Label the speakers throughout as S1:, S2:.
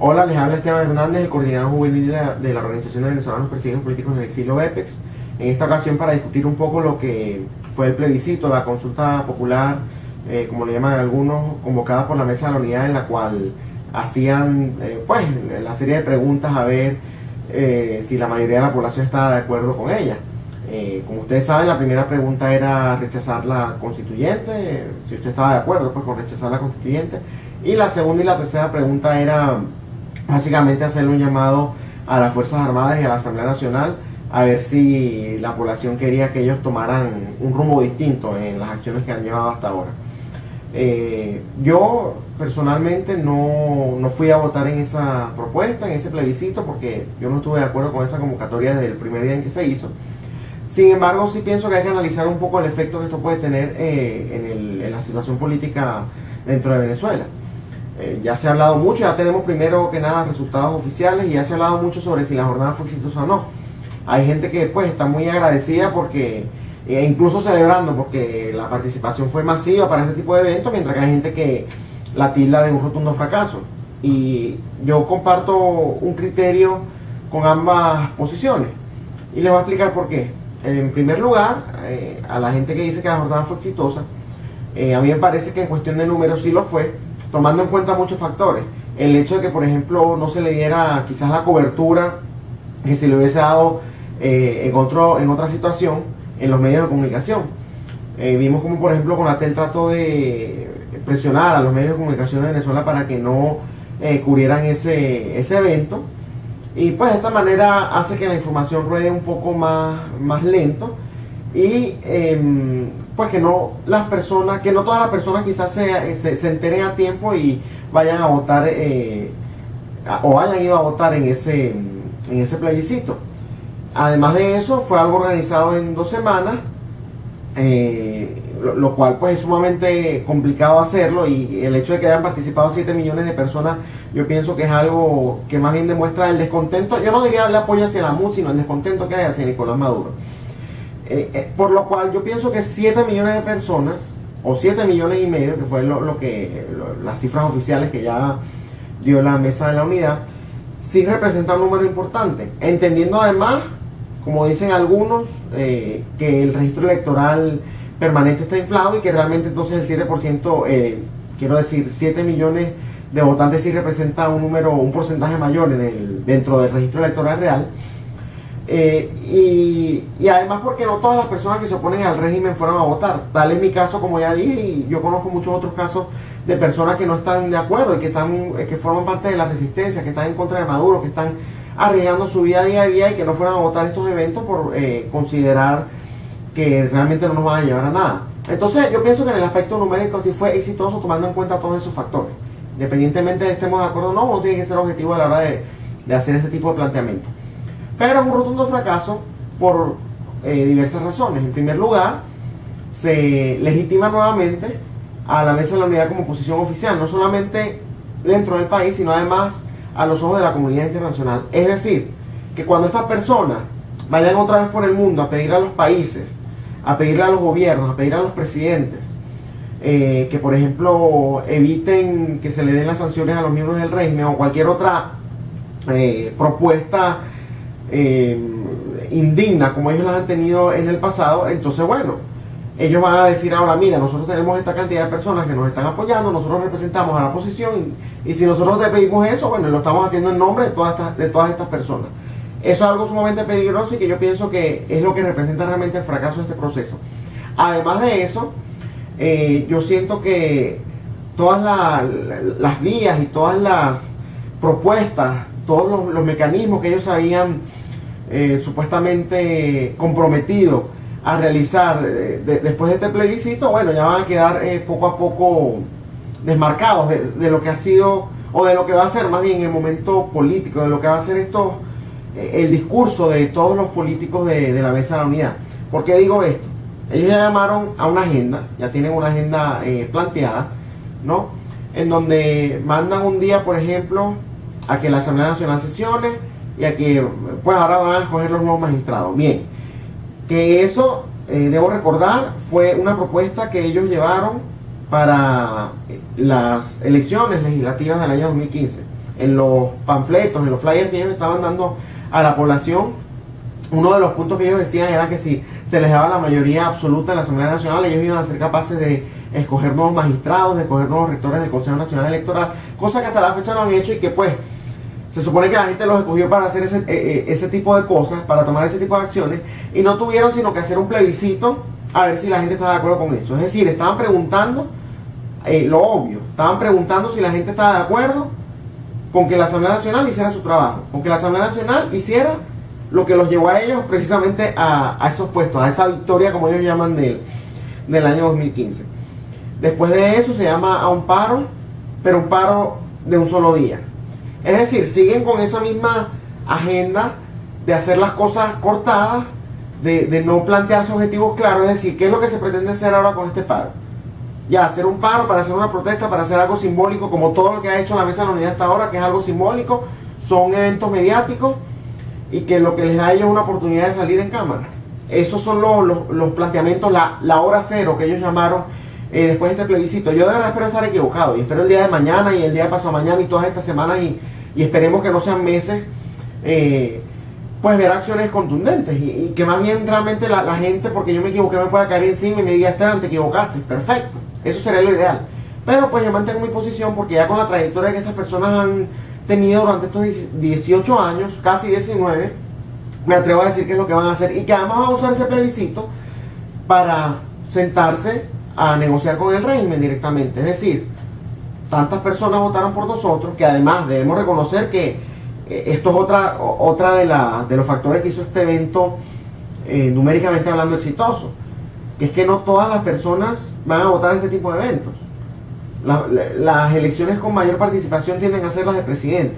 S1: Hola, les habla Esteban Hernández, el coordinador juvenil de la Organización de Venezolanos Perseguidos Políticos en el Exilio EPEX. En esta ocasión para discutir un poco lo que fue el plebiscito, la consulta popular, como le llaman algunos, convocada por la Mesa de la Unidad, en la cual hacían pues la serie de preguntas a ver si la mayoría de la población estaba de acuerdo con ella. Como ustedes saben, la primera pregunta era rechazar la constituyente, si usted estaba de acuerdo pues con rechazar la constituyente, y la segunda y la tercera pregunta era básicamente hacerle un llamado a las Fuerzas Armadas y a la Asamblea Nacional a ver si la población quería que ellos tomaran un rumbo distinto en las acciones que han llevado hasta ahora. Yo personalmente no fui a votar en esa propuesta, en ese plebiscito, porque yo no estuve de acuerdo con esa convocatoria desde el primer día en que se hizo. Sin embargo, sí pienso que hay que analizar un poco el efecto que esto puede tener en la situación política dentro de Venezuela. Ya se ha hablado mucho, ya tenemos primero que nada resultados oficiales y ya se ha hablado mucho sobre si la jornada fue exitosa o no. Hay gente que pues está muy agradecida porque, incluso celebrando porque la participación fue masiva para este tipo de eventos, mientras que hay gente que la tilda de un rotundo fracaso. Y yo comparto un criterio con ambas posiciones y les voy a explicar por qué. En primer lugar, a la gente que dice que la jornada fue exitosa, a mí me parece que en cuestión de números sí lo fue, tomando en cuenta muchos factores. El hecho de que, por ejemplo, no se le diera quizás la cobertura que se le hubiese dado en otra situación en los medios de comunicación. Vimos como, por ejemplo, Conatel trató de presionar a los medios de comunicación de Venezuela para que no cubrieran ese evento. Y pues de esta manera hace que la información ruede un poco más lento y pues que no todas las personas quizás se enteren a tiempo y vayan a votar o hayan ido a votar en ese plebiscito. Además de eso, fue algo organizado en 2 semanas, lo cual pues es sumamente complicado hacerlo, y el hecho de que hayan participado 7 millones de personas, yo pienso que es algo que más bien demuestra el descontento. Yo no diría el apoyo hacia la MUD, sino el descontento que hay hacia Nicolás Maduro. Por lo cual yo pienso que 7 millones de personas, o 7 millones y medio, que fue las cifras oficiales que ya dio la Mesa de la Unidad, sí representa un número importante, entendiendo además, como dicen algunos, que el registro electoral permanente está inflado y que realmente entonces el 7%, quiero decir 7 millones de votantes sí representa un porcentaje mayor dentro del registro electoral real. Y además porque no todas las personas que se oponen al régimen fueron a votar. Tal es mi caso, como ya dije, y yo conozco muchos otros casos de personas que no están de acuerdo y que forman parte de la resistencia, que están en contra de Maduro, que están arriesgando su vida día a día y que no fueron a votar estos eventos por considerar que realmente no nos van a llevar a nada. Entonces yo pienso que en el aspecto numérico sí fue exitoso, tomando en cuenta todos esos factores. Independientemente de estemos de acuerdo o no, uno tiene que ser objetivo a la hora de hacer este tipo de planteamiento. Pero es un rotundo fracaso por diversas razones. En primer lugar, se legitima nuevamente a la Mesa de la Unidad como posición oficial, no solamente dentro del país, sino además a los ojos de la comunidad internacional. Es decir, que cuando estas personas vayan otra vez por el mundo a pedirle a los países, a pedirle a los gobiernos, a pedir a los presidentes, que por ejemplo eviten que se le den las sanciones a los miembros del régimen o cualquier otra propuesta indigna como ellos las han tenido en el pasado, entonces bueno, ellos van a decir ahora, mira, nosotros tenemos esta cantidad de personas que nos están apoyando, nosotros representamos a la oposición y si nosotros te pedimos eso, bueno, lo estamos haciendo en nombre de todas estas personas. Eso es algo sumamente peligroso y que yo pienso que es lo que representa realmente el fracaso de este proceso. Además de eso, yo siento que todas las vías y todas las propuestas, todos los mecanismos que ellos habían supuestamente comprometido a realizar después de este plebiscito, bueno, ya van a quedar poco a poco desmarcados de lo que ha sido, o de lo que va a ser más bien el momento político, de lo que va a ser el discurso de todos los políticos de la Mesa de la Unidad. ¿Por qué digo esto? Ellos ya llamaron a una agenda, ya tienen una agenda planteada, ¿no? En donde mandan un día, por ejemplo, a que la Asamblea Nacional sesione y a que pues ahora van a escoger los nuevos magistrados. Bien, que eso, debo recordar, fue una propuesta que ellos llevaron para las elecciones legislativas del año 2015. en los panfletos, en los flyers que ellos estaban dando a la población, uno de los puntos que ellos decían era que si se les daba la mayoría absoluta en la Asamblea Nacional, ellos iban a ser capaces de escoger nuevos magistrados, de escoger nuevos rectores del Consejo Nacional Electoral, cosa que hasta la fecha no han hecho y que pues se supone que la gente los escogió para hacer ese tipo de cosas, para tomar ese tipo de acciones, y no tuvieron sino que hacer un plebiscito a ver si la gente estaba de acuerdo con eso. Es decir, estaban preguntando lo obvio, estaban preguntando si la gente estaba de acuerdo con que la Asamblea Nacional hiciera su trabajo, con que la Asamblea Nacional hiciera lo que los llevó a ellos precisamente a esos puestos, a esa victoria, como ellos llaman, del año 2015. Después de eso se llama a un paro, pero un paro de un solo día. Es decir, siguen con esa misma agenda de hacer las cosas cortadas, de no plantearse objetivos claros. Es decir, ¿qué es lo que se pretende hacer ahora con este paro? Ya, hacer un paro para hacer una protesta, para hacer algo simbólico, como todo lo que ha hecho la Mesa de la Unidad hasta ahora, que es algo simbólico, son eventos mediáticos y que lo que les da a ellos es una oportunidad de salir en cámara. Esos son los planteamientos, la hora cero que ellos llamaron después de este plebiscito. Yo de verdad espero estar equivocado y espero el día de mañana y el día de pasado mañana y todas estas semanas y esperemos que no sean meses, pues ver acciones contundentes y que más bien realmente la gente, porque yo me equivoqué, me pueda caer encima y me diga, Esteban, te equivocaste, perfecto, eso sería lo ideal. Pero pues yo mantengo mi posición porque ya con la trayectoria que estas personas han tenido durante estos 18 años, casi 19, me atrevo a decir que es lo que van a hacer y que además van a usar este plebiscito para sentarse a negociar con el régimen directamente. Es decir, tantas personas votaron por nosotros que además debemos reconocer que esto es otra de los factores que hizo este evento numéricamente hablando exitoso, que es que no todas las personas van a votar este tipo de eventos. Las elecciones con mayor participación tienden a ser las de presidente,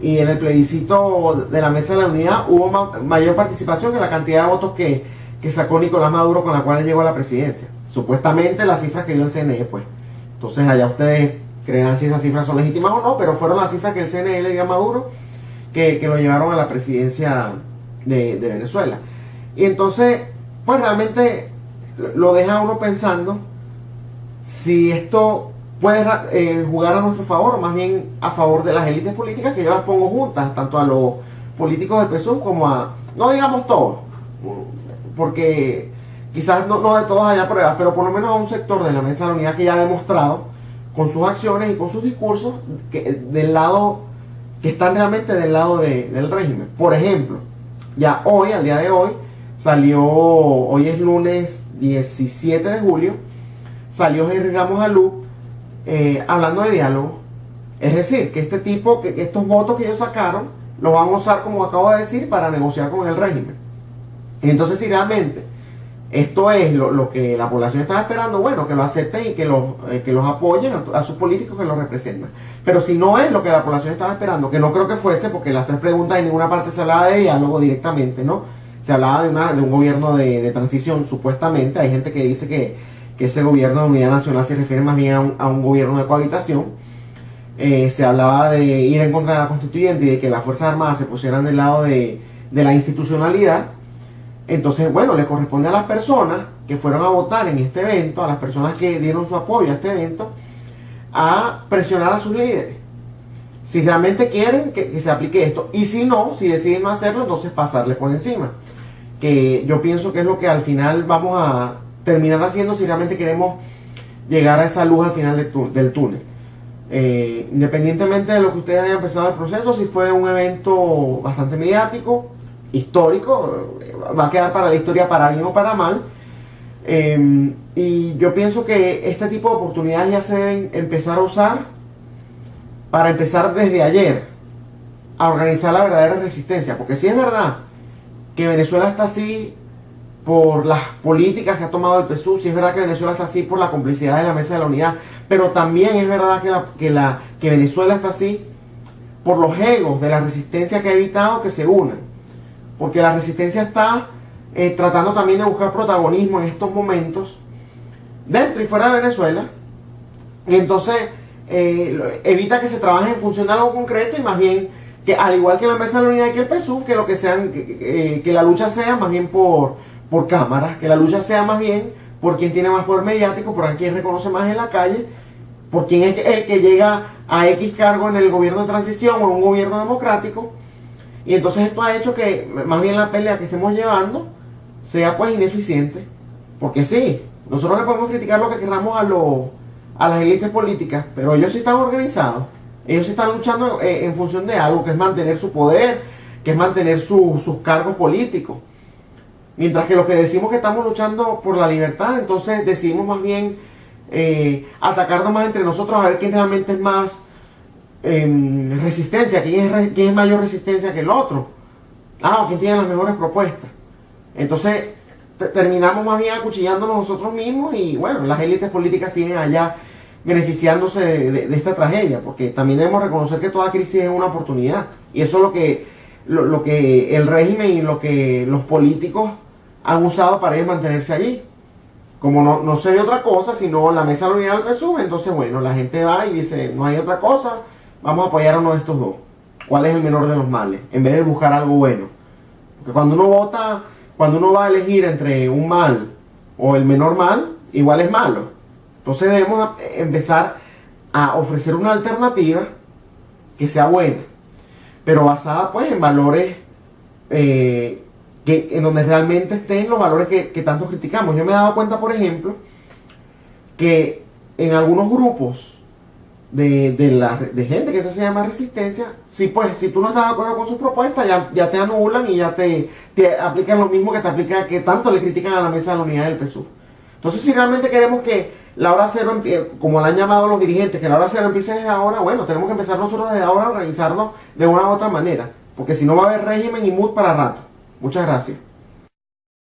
S1: y en el plebiscito de la Mesa de la Unidad hubo mayor participación que la cantidad de votos que sacó Nicolás Maduro, con la cual llegó a la presidencia. Supuestamente las cifras que dio el CNE, pues. Entonces allá ustedes creerán si esas cifras son legítimas o no, pero fueron las cifras que el CNE le dio a Maduro que lo llevaron a la presidencia de Venezuela. Y entonces, pues realmente lo deja uno pensando si esto puede jugar a nuestro favor o más bien a favor de las élites políticas, que yo las pongo juntas, tanto a los políticos del PSUV como a, no digamos todos, porque quizás no de todos haya pruebas, pero por lo menos a un sector de la Mesa de la Unidad que ya ha demostrado con sus acciones y con sus discursos que están realmente del lado del régimen. Por ejemplo, ya hoy, al día de hoy, hoy es lunes 17 de julio, salió Henry Ramos Alú hablando de diálogo. Es decir, que que estos votos que ellos sacaron los van a usar, como acabo de decir, para negociar con el régimen. Entonces, si realmente esto es lo que la población estaba esperando, bueno, que lo acepten y que los apoyen a sus políticos que los representan. Pero si no es lo que la población estaba esperando, que no creo que fuese, porque las tres preguntas en ninguna parte se hablaba de diálogo directamente, ¿no? Se hablaba de un gobierno de transición, supuestamente. Hay gente que dice que ese gobierno de unidad nacional se refiere más bien a un gobierno de cohabitación. Se hablaba de ir en contra de la constituyente y de que las Fuerzas Armadas se pusieran del lado de la institucionalidad. Entonces, bueno, le corresponde a las personas que fueron a votar en este evento, a las personas que dieron su apoyo a este evento, a presionar a sus líderes. Si realmente quieren que se aplique esto, y si no, si deciden no hacerlo, entonces pasarle por encima. Que yo pienso que es lo que al final vamos a terminar haciendo si realmente queremos llegar a esa luz al final del túnel. Independientemente de lo que ustedes hayan empezado el proceso, si fue un evento bastante mediático, histórico, va a quedar para la historia para bien o para mal, y yo pienso que este tipo de oportunidades ya se deben empezar a usar para empezar desde ayer a organizar la verdadera resistencia, porque si es verdad que Venezuela está así por las políticas que ha tomado el PSUV, si es verdad que Venezuela está así por la complicidad de la Mesa de la Unidad, pero también es verdad que Venezuela está así por los egos de la resistencia que ha evitado que se unan, porque la resistencia está tratando también de buscar protagonismo en estos momentos dentro y fuera de Venezuela, y entonces evita que se trabaje en función de algo concreto, y más bien que, al igual que la Mesa de la Unidad y que el PSUV, que lo que sean, que la lucha sea más bien por cámaras, que la lucha sea más bien por quien tiene más poder mediático, por quien reconoce más en la calle, por quién es el que llega a X cargo en el gobierno de transición o en un gobierno democrático. Y entonces esto ha hecho que más bien la pelea que estemos llevando sea pues ineficiente. Porque sí, nosotros le podemos criticar lo que queramos a las élites políticas, pero ellos sí están organizados. Ellos sí están luchando en función de algo, que es mantener su poder, que es mantener sus cargos políticos. Mientras que los que decimos que estamos luchando por la libertad, entonces decidimos más bien atacarnos más entre nosotros a ver quién realmente es más resistencia, quién es mayor resistencia que el otro. O quién tiene las mejores propuestas. Entonces terminamos más bien acuchillándonos nosotros mismos y bueno, las élites políticas siguen allá beneficiándose de esta tragedia, porque también debemos reconocer que toda crisis es una oportunidad. Y eso es lo que el régimen y lo que los políticos han usado para ellos mantenerse allí. Como no se ve otra cosa sino la mesa de la unidad del PSUV, entonces bueno, la gente va y dice, no hay otra cosa, vamos a apoyar a uno de estos dos. ¿Cuál es el menor de los males? En vez de buscar algo bueno. Porque cuando uno vota, cuando uno va a elegir entre un mal o el menor mal, igual es malo. Entonces debemos empezar a ofrecer una alternativa que sea buena, pero basada pues en valores en donde realmente estén los valores que tanto criticamos. Yo me he dado cuenta, por ejemplo, que en algunos grupos de gente que se llama resistencia, si tú no estás de acuerdo con sus propuestas, ya te anulan y ya te aplican lo mismo que tanto le critican a la mesa de la unidad del PSUV. Entonces, si realmente queremos que la hora cero, como la han llamado los dirigentes, que la hora cero empiece desde ahora, bueno, tenemos que empezar nosotros desde ahora a organizarnos de una u otra manera, porque si no va a haber régimen y mood para rato. Muchas gracias.